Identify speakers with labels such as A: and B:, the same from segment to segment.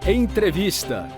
A: Entrevista.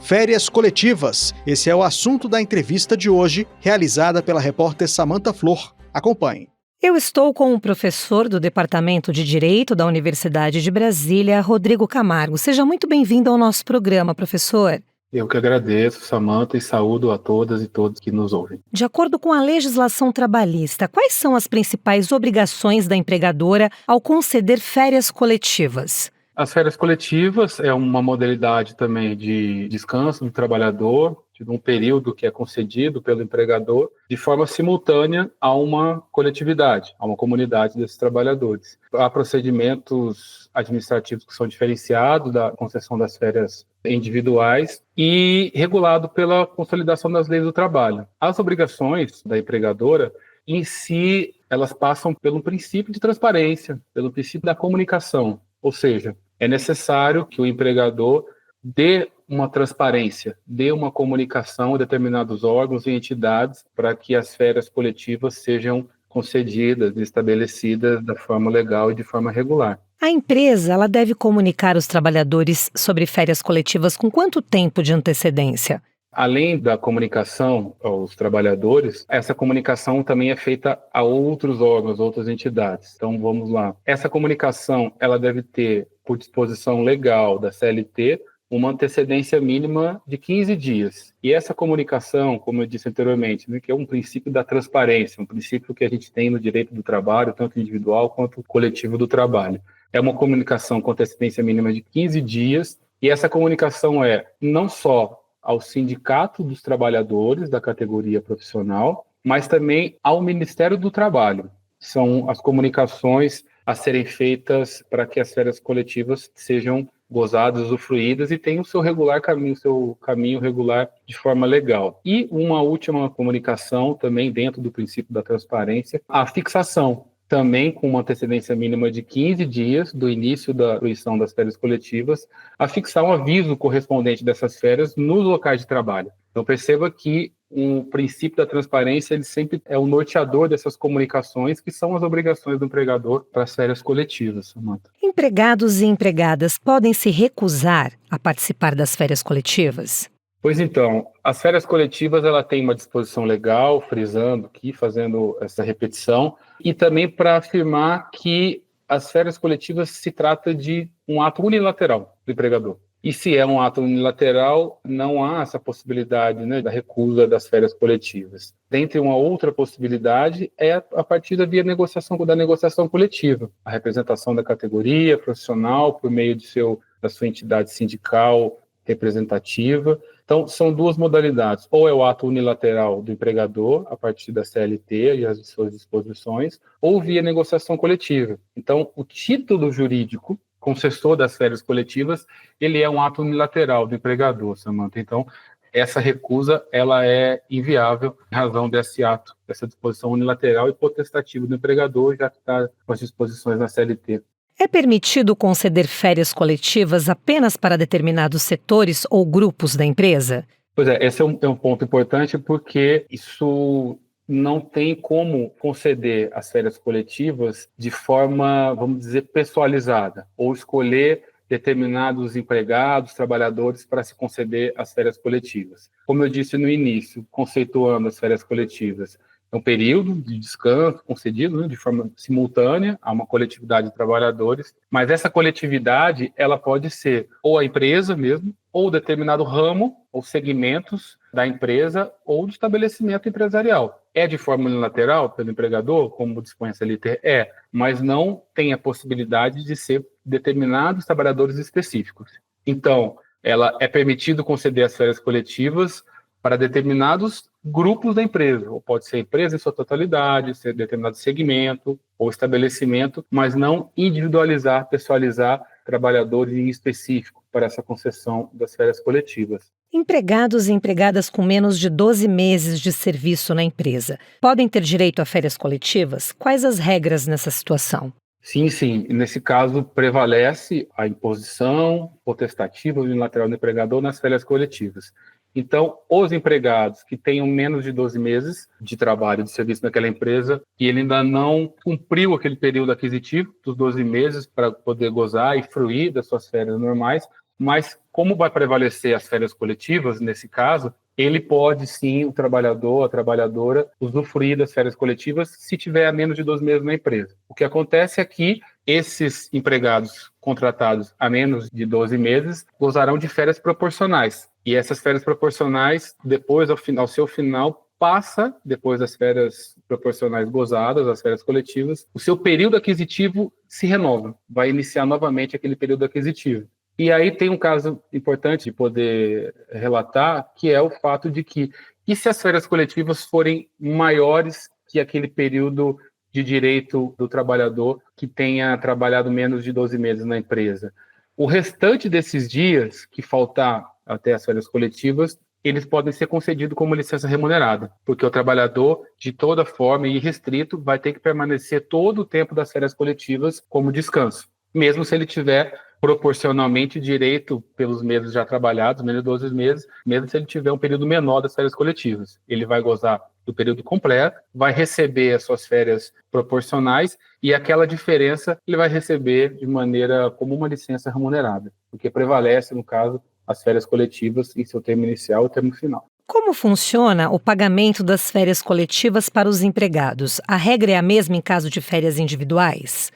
B: Férias coletivas. Esse é o assunto da entrevista de hoje, realizada pela repórter Samantha Flor. Acompanhe.
C: Eu estou com o professor do Departamento de Direito da Universidade de Brasília, Rodrigo Camargo. Seja muito bem-vindo ao nosso programa, professor.
D: Eu que agradeço, Samantha, e saúdo a todas e todos que nos ouvem.
C: De acordo com a legislação trabalhista, quais são as principais obrigações da empregadora ao conceder férias coletivas?
D: As férias coletivas é uma modalidade também de descanso do trabalhador, de um período que é concedido pelo empregador de forma simultânea a uma coletividade, a uma comunidade desses trabalhadores. Há procedimentos administrativos que são diferenciados da concessão das férias individuais e regulado pela consolidação das leis do trabalho. As obrigações da empregadora, em si, elas passam pelo princípio de transparência, pelo princípio da comunicação. Ou seja, é necessário que o empregador dê uma transparência, dê uma comunicação a determinados órgãos e entidades para que as férias coletivas sejam concedidas e estabelecidas da forma legal e de forma regular.
C: A empresa ela deve comunicar aos trabalhadores sobre férias coletivas com quanto tempo de antecedência?
D: Além da comunicação aos trabalhadores, essa comunicação também é feita a outros órgãos, outras entidades. Então, vamos lá. Essa comunicação, ela deve ter, por disposição legal da CLT, uma antecedência mínima de 15 dias. E essa comunicação, como eu disse anteriormente, né, que é um princípio da transparência, um princípio que a gente tem no direito do trabalho, tanto individual quanto coletivo do trabalho. É uma comunicação com antecedência mínima de 15 dias, e essa comunicação é não só ao Sindicato dos Trabalhadores da categoria profissional, mas também ao Ministério do Trabalho. São as comunicações a serem feitas para que as férias coletivas sejam gozadas, usufruídas e tenham o seu caminho regular de forma legal. E uma última comunicação também dentro do princípio da transparência, a fixação, também com uma antecedência mínima de 15 dias do início da fruição das férias coletivas, a fixar um aviso correspondente dessas férias nos locais de trabalho. Então, perceba que o princípio da transparência ele sempre é o norteador dessas comunicações, que são as obrigações do empregador para as férias coletivas, Samantha.
C: Empregados e empregadas podem se recusar a participar das férias coletivas?
D: Pois então, as férias coletivas ela tem uma disposição legal, frisando aqui, fazendo essa repetição, e também para afirmar que as férias coletivas se trata de um ato unilateral do empregador. E se é um ato unilateral, não há essa possibilidade, né, da recusa das férias coletivas. Dentre uma outra possibilidade é a partir da negociação coletiva, a representação da categoria profissional por meio da sua entidade sindical representativa. Então, são duas modalidades. Ou é o ato unilateral do empregador, a partir da CLT e as suas disposições, ou via negociação coletiva. Então, o título jurídico concessor das férias coletivas, ele é um ato unilateral do empregador, Samantha. Então, essa recusa, ela é inviável em razão desse ato, dessa disposição unilateral e potestativa do empregador, já que está com as disposições na CLT.
C: É permitido conceder férias coletivas apenas para determinados setores ou grupos da empresa?
D: Pois é, esse é um ponto importante porque isso não tem como conceder as férias coletivas de forma, vamos dizer, pessoalizada, ou escolher determinados empregados, trabalhadores para se conceder as férias coletivas. Como eu disse no início, conceituando as férias coletivas, é um período de descanso concedido, né, de forma simultânea a uma coletividade de trabalhadores, mas essa coletividade ela pode ser ou a empresa mesmo, ou determinado ramo ou segmentos da empresa ou do estabelecimento empresarial. É de forma unilateral pelo empregador, como dispõe a CLT? Mas não tem a possibilidade de ser determinados trabalhadores específicos. Então, ela é permitido conceder as férias coletivas para determinados grupos da empresa, ou pode ser a empresa em sua totalidade, ser determinado segmento ou estabelecimento, mas não individualizar, pessoalizar trabalhadores em específico para essa concessão das férias coletivas.
C: Empregados e empregadas com menos de 12 meses de serviço na empresa podem ter direito a férias coletivas? Quais as regras nessa situação?
D: Sim. Nesse caso, prevalece a imposição potestativa unilateral do empregador nas férias coletivas. Então, os empregados que tenham menos de 12 meses de trabalho, de serviço naquela empresa, e ele ainda não cumpriu aquele período aquisitivo dos 12 meses para poder gozar e fruir das suas férias normais, mas como vai prevalecer as férias coletivas, nesse caso, ele pode sim, o trabalhador, a trabalhadora, usufruir das férias coletivas se tiver a menos de 12 meses na empresa. O que acontece é que esses empregados contratados a menos de 12 meses gozarão de férias proporcionais. E essas férias proporcionais, depois, ao seu final, passa, depois das férias proporcionais gozadas, as férias coletivas, o seu período aquisitivo se renova, vai iniciar novamente aquele período aquisitivo. E aí tem um caso importante de poder relatar, que é o fato de que, e se as férias coletivas forem maiores que aquele período de direito do trabalhador que tenha trabalhado menos de 12 meses na empresa? O restante desses dias que faltar até as férias coletivas, eles podem ser concedidos como licença remunerada, porque o trabalhador, de toda forma e irrestrito, vai ter que permanecer todo o tempo das férias coletivas como descanso, mesmo se ele tiver proporcionalmente direito pelos meses já trabalhados, menos de 12 meses, mesmo se ele tiver um período menor das férias coletivas. Ele vai gozar do período completo, vai receber as suas férias proporcionais e aquela diferença ele vai receber de maneira como uma licença remunerada, porque prevalece, no caso, as férias coletivas em seu termo inicial e termo final.
C: Como funciona o pagamento das férias coletivas para os empregados? A regra é a mesma em caso de férias individuais?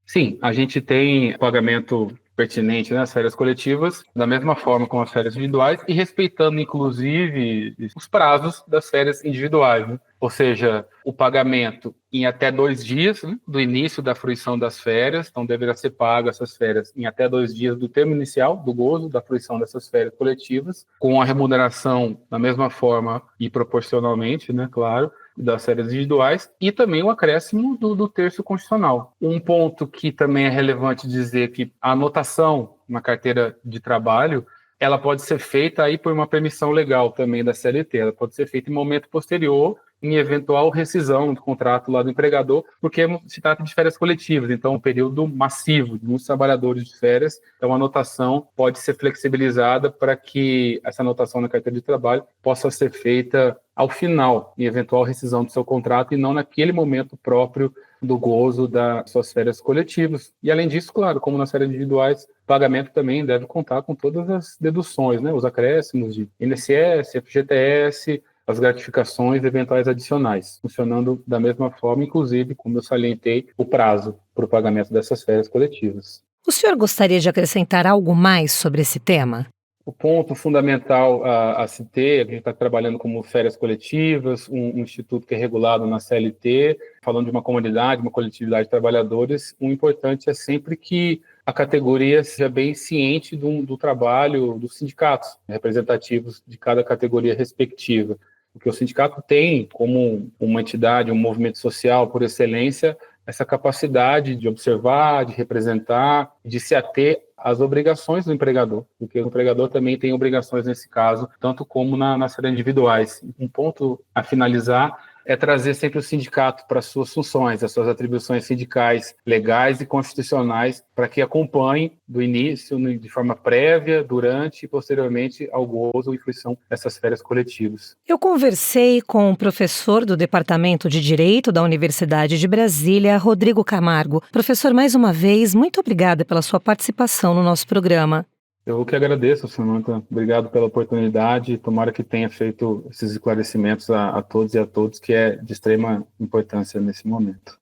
D: Sim, a gente tem pagamento pertinente nas férias coletivas, da mesma forma com as férias individuais e respeitando, inclusive, os prazos das férias individuais, né? Ou seja, o pagamento em até 2 dias, né, do início da fruição das férias, então deverá ser pago essas férias em até 2 dias do termo inicial, do gozo, da fruição dessas férias coletivas, com a remuneração da mesma forma e proporcionalmente, né, claro, das férias individuais, e também o acréscimo do terço constitucional. Um ponto que também é relevante dizer que a anotação na carteira de trabalho, ela pode ser feita aí por uma permissão legal também da CLT, ela pode ser feita em momento posterior, em eventual rescisão do contrato lá do empregador, porque se trata de férias coletivas, então um período massivo de muitos trabalhadores de férias, então a anotação pode ser flexibilizada para que essa anotação na carteira de trabalho possa ser feita ao final, em eventual rescisão do seu contrato e não naquele momento próprio do gozo das suas férias coletivas. E além disso, claro, como nas férias individuais, o pagamento também deve contar com todas as deduções, né, os acréscimos de INSS, FGTS, as gratificações eventuais adicionais, funcionando da mesma forma, inclusive, como eu salientei, o prazo para o pagamento dessas férias coletivas.
C: O senhor gostaria de acrescentar algo mais sobre esse tema?
D: O ponto fundamental a se ter, a gente está trabalhando como férias coletivas, um instituto que é regulado na CLT, falando de uma comunidade, uma coletividade de trabalhadores, o importante é sempre que a categoria seja bem ciente do trabalho dos sindicatos representativos de cada categoria respectiva. Porque o sindicato tem, como uma entidade, um movimento social por excelência, essa capacidade de observar, de representar, de se ater às obrigações do empregador, porque o empregador também tem obrigações nesse caso, tanto como nas férias individuais. Um ponto a finalizar é trazer sempre o sindicato para as suas funções, as suas atribuições sindicais, legais e constitucionais, para que acompanhe do início, de forma prévia, durante e posteriormente ao gozo e fruição dessas férias coletivas.
C: Eu conversei com o professor do Departamento de Direito da Universidade de Brasília, Rodrigo Camargo. Professor, mais uma vez, muito obrigada pela sua participação no nosso programa.
D: Eu que agradeço, Samantha. Obrigado pela oportunidade. Tomara que tenha feito esses esclarecimentos a todos e a todos, que é de extrema importância nesse momento.